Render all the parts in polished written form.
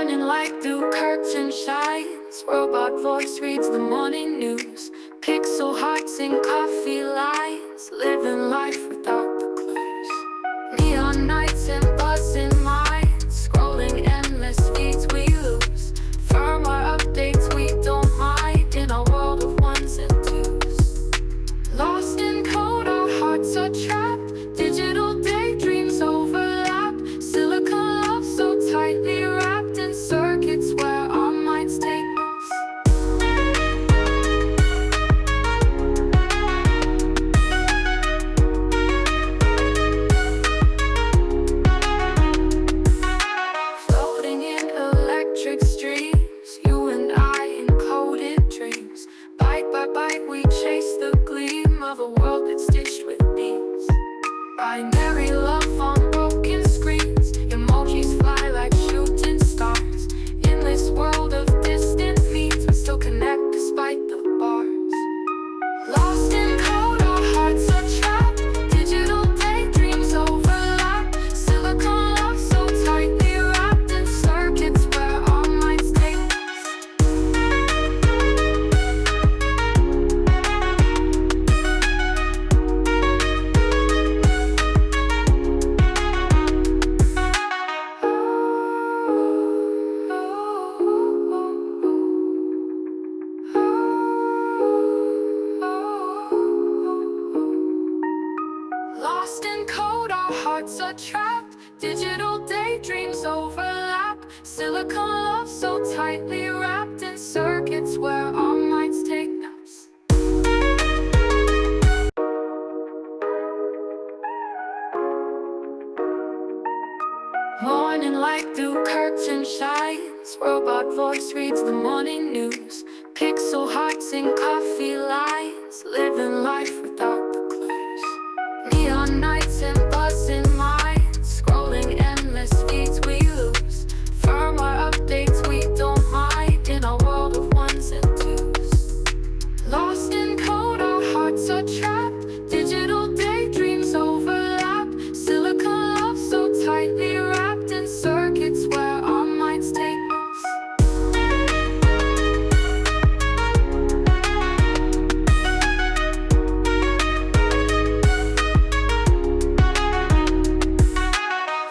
Morning light through curtain shines, robot voice reads the morning news. Pixel hearts in coffee lines, living life without the clues. Neon nights and buzzing minds, scrolling endless feeds we lose. Firmware updates we don't mind, in a world of ones and twos. Lost in code, our hearts are trapped. Digital daydreams overlap. Silicon love so tightly wrapped in circuits where our minds take us. Floating in electric streams, you and I encoded dreams. Bite by bite we chase the gleam of a world that's stitched with beams. Binary love on broken screens, emojis fly like shooting stars. In this world of distant means, we still connect despite the bars. Lost in code, our hearts are trapped. Digital daydreams overlap. Silicon love so tightly wrapped in circuits where our minds take us. Lost in code, our hearts are trapped. Digital daydreams overlap. Silicon love so tightly wrapped in circuits where our minds take naps. Morning light through curtain shines, robot voice reads the morning news. Pixel hearts in coffee lines, living life without the clues. Neon nights and buzzing minds, scrolling endless feeds we lose. Firmware updates we don't mind, in a world of ones and twos. Lost in code, our hearts are trapped. Digital daydreams overlap. Silicon love so tightly wrapped in circuits where our minds take us.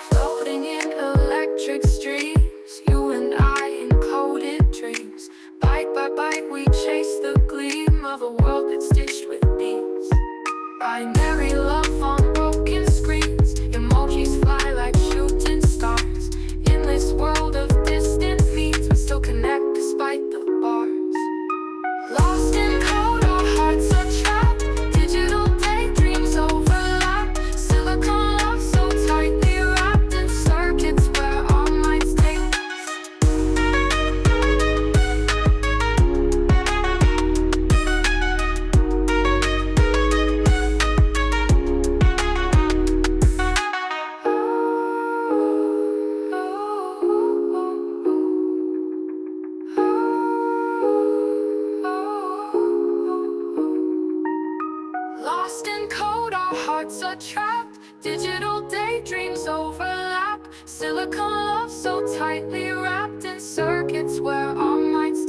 Floating in electric streams, you and I encoded dreams. Bite by bite we chase the gleam of a world that's stitched with beams. Binary love on broken screens, emojis fly like shooting stars. In this world of distant means, we still connect despite the bars. Lost in code, our hearts are trapped. Digital daydreams overlap. Silicon love so tightly wrapped in circuits where our minds take us. Lost in code, our hearts are trapped. Digital daydreams overlap. Silicon love so tightly wrapped in circuits where our minds